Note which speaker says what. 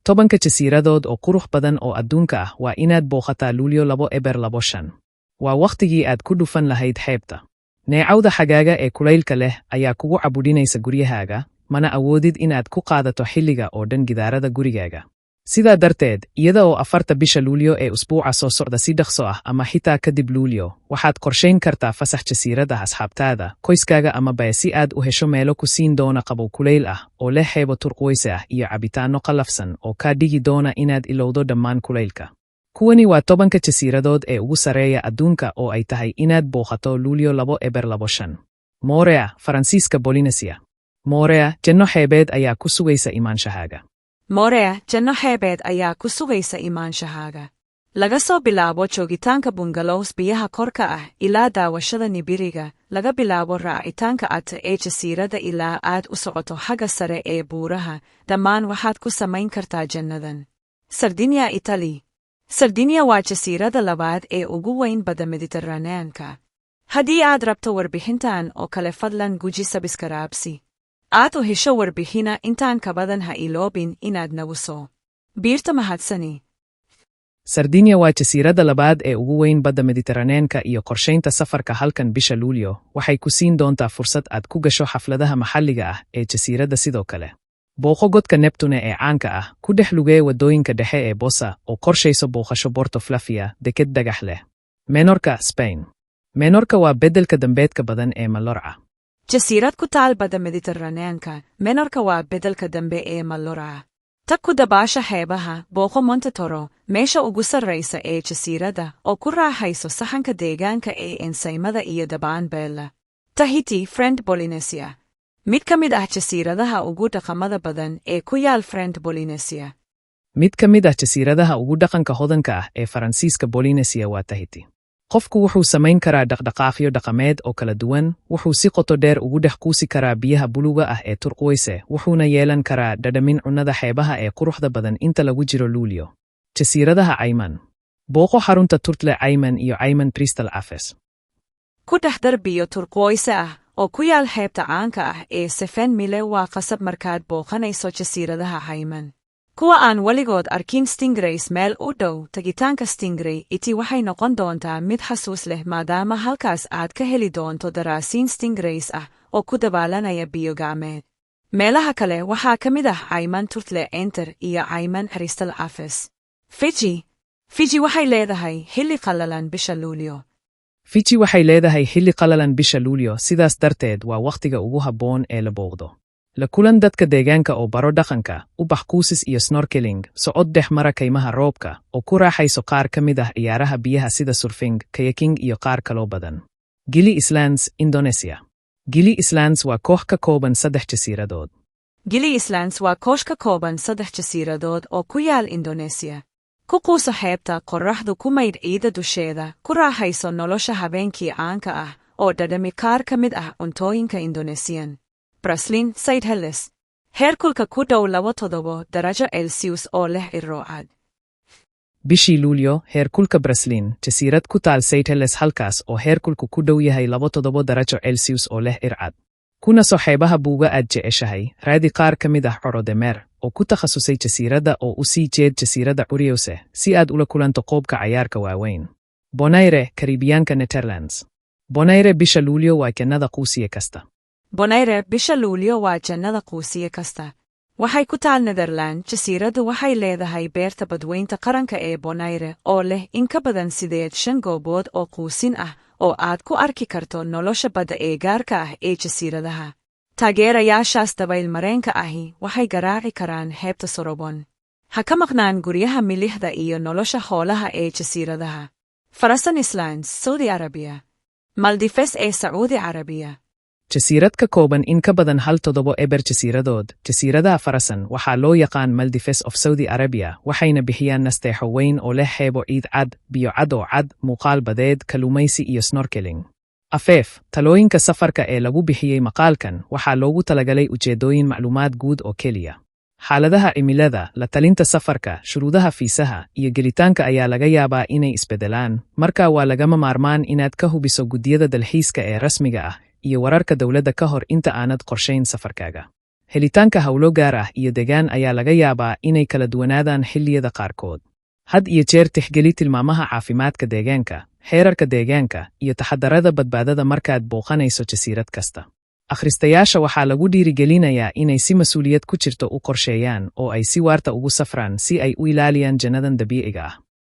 Speaker 1: Tobanka jasiiradood oo qurux badan oo adduunka ah waa inaad booqataa Luulyo 2025. Waa wakhtigii aad ku dhufan lahayd xeebta. Neecawda xagaaga ee kulaylka leh ayaa kugu cabudhinaysa guryahaaga, mana awoodid inaad ku qaadato xilliga oo dhan gidaarada gurigaaga. Sidaa darteed, iyada oo 4 bisha Luulyo ee usbuuca soo socda si dhaqso ah ama xitaa kadib Luulyo, waxaad qorshayn kartaa fasax jasiirada asxaabtaada, qoyskaaga ama baya si aad u hesho meelo ku siin doona qabow kulayl ah oo leh xeebo turquoise ah iyo cabitaanno qallafsan oo kaa dhigi doona inaad ilowdo dhammaan kulaylka. Kuwani waa 10 jasiiradood ee ugu sarreeya adduunka oo ay tahay inaad booqato Luulyo 2025. Moorea, Faransiiska Polynesia. Moorea, janno xeebeed ayaa ku sugaysa imaanshahaaga.
Speaker 2: Moorea, janno xeebeed ayaa ku sugaysa imaanshahaaga. Laga soo bilaabo joogitaanka bungalows biyaha korka ah ilaa daawashada nibiriga, laga bilaabo raacitaanka adta ee jasiirada ilaa aad u socoto xagga sare ee buuraha, dhammaan waxaad ku samayn kartaa jannadan. Sardinia, Italy. Sardinia waa jasiirada labaad ee ugu weyn badda Mediterranean-ka. Haddii aad rabto warbixintan oo kale fadlan guji sabskraibsi. Aad u hesho warbixina intaan ka badan ha iloobin inaad nagu soo biirto mahadsani.
Speaker 1: Sardinia waa jasiirada labaad ee ugu weyn badda Mediterranean-ka iyo qorshaynta safarka halkan bisha Luulyo waxay ku siin doontaa fursad aad ku gasho xafladaha maxalliga ah ee jasiirada sidoo kale. Booqo godka Neptune ee caanka ah, ku dhex lugee waddooyinka dhexe ee Bossa oo qorshayso booqasho Porto Flafia, deked dhagax leh. Menorca, Spain. Menorca waa beddelka dambeedka badan ee Mallorca.
Speaker 2: Jasiirad ku taal badda Mediterranean-ka, Menorca waa beddelka dambe ee Mallorca. Tag ku dabaasha xeebaha, booqo Monte Toro, meesha ugu sarraysa ee jasiirada, oo ku raaxayso saxanka deegaanka ee ensaymada iyo dabaan beella. Tahiti, Friend Polynesia. Mid ka mid ah jasiiradaha ugu dhaqamada badan ee ku yaal Friend Polynesia.
Speaker 1: Mid ka mid ah jasiiradaha ugu dhaqanka hodanka ah ee Faransiiska Polynesia waa Tahiti. Qofku wuxuu samayn karaa dhaqdhaqaaqyo dhaqameed oo kala duwan, wuxuu si qoto dheer ugu dhex quusi karaa biyaha buluuga ah ee turquoise, wuxuuna yeelan karaa dhadhamin cunnada xeebaha ee quruxda badan inta lagu jiro Luulyo. Jasiiradaha Cayman. Booqo xarunta Turtle Cayman iyo Cayman Crystal Cafes.
Speaker 2: Ku dhex dar biyo turquoise ah oo ku yaal xeebta caanka ah ee Seven Mile waa qasab markaad booqanayso jasiiradaha Cayman. Kuwa aan weligood arkin stingrays meel u dhow, tagitaanka stingray iti waxay noqon doontaa mid xasuus leh maadaama halkaas aad ka heli doonto daraasiin stingrays ah oo ku dabaalanaya biyo gacmeed. Meelaha kale waxaa ka mid ah Cayman Turtle Enter iyo Cayman Crystal Cafes. Fiji waxay leedahay xilli qallalan bisha Luulyo.
Speaker 1: Fiji waxay leedahay xilli qallalan bisha Luulyo, sidaas darteed waa wakhtiga ugu habboon ee la booqdo. La kulan dadka deegaanka oo baro dhaqanka, u bax quusis iyo snorkeling, socod dhex mara kaymaha roobka, oo ku raaxayso qaar ka mid ah ciyaaraha biyaha sida surfing, kayaking iyo qaar kaloo badan. Gili Islands, Indonesia. Gili Islands waa koox ka kooban 3 jasiiradood.
Speaker 2: Gili Islands waa koox ka kooban 3 jasiiradood oo ku yaal Indonesia. Ku quuso xeebta, qorraxdu ku maydh ciida dusheeda, ku raaxayso nolosha habeenkii caanka ah, oo dhadhami qaar ka mid ah cuntooyinka Indonesian. Braslin, Seychelles. Heerkulka ku dhow 27 darajo Celsius oo leh cirro cad.
Speaker 1: Bishii Luulyo, heerkulka Braslin, jasiirad ku taal Seychelles halkaas oo heerkulku ku dhow yahay 27 darajo Celsius oo leh cir cad. Kuna soo xeebaha buuga aad jeceshahay, raadi qaar ka mid ah Corodemer oo ku takhasusay jasiirada oo u sii jeed jasiirada Curiose si aad ula kulanto qoobka cayaarka waaweyn. Bonaire, Karibiyaanka Netherlands. Bonaire bisha Luulyo waa jannada quusiye kasta.
Speaker 2: Bonaire bisha Luulyo waa jannada quusiye kasta. Waxay ku taal Netherland, jasiiradu waxay leedahay beerta badweynta qaranka ee Bonaire oo leh in ka badan 5 goobood oo quusin ah oo aad ku arki karto nolosha badda ee gaarka ah ee jasiiradaha. Taageerayaashaas dabayl-mareenka ahi waxay garaaci karaan xeebta Sorobon. Ha ka maqnaan guryaha milixda iyo nolosha xoolaha ee jasiiradaha. Farasan Islands, Saudi Arabia. Maldives ee Sacuudi Carabiya.
Speaker 1: Jasiirad ka kooban in ka badan 17 jasiiradood, jasiiradaha Farasan waxaa loo yaqaan Maldives of Saudi Arabia, waxayna bixiyaan nasteexo weyn oo leh xeebo ciid cad, biyo cad oo cad, muuqaal badeed, kalluumaysi iyo snorkeling. Afeef, talooyinka safarka ee lagu bixiyey maqaalkan waxaa loogu talagalay ujeedooyin macluumaad guud oo keliya. Xaaladaha cimilada, la talinta safarka, shuruudaha fiisaha, iyo gelitaanka ayaa laga yaabaa inay isbedelaan, marka waa lagama maarmaan inaad ka hubiso guddiyada dalxiiska ee rasmiga ah iyo wararka dawladda ka hor inta aanad qorshayn safarkaaga. Helitaanka hawlo gaar ah iyo degaan ayaa laga yaabaa inay kala duwanaadaan xilliyada qaarkood. Had iyo jeer tixgeli tilmaamaha caafimaadka deegaanka, xeerarka deegaanka, iyo taxadarada badbaadada markaad booqanayso jasiirad kasta. Akhristayaasha waxaa lagu dhiirigelinayaa inay si mas'uuliyad ku jirto u qorsheeyaan oo ay si waarta ugu safraan si ay u ilaaliyaan jannadan dabiiciga ah.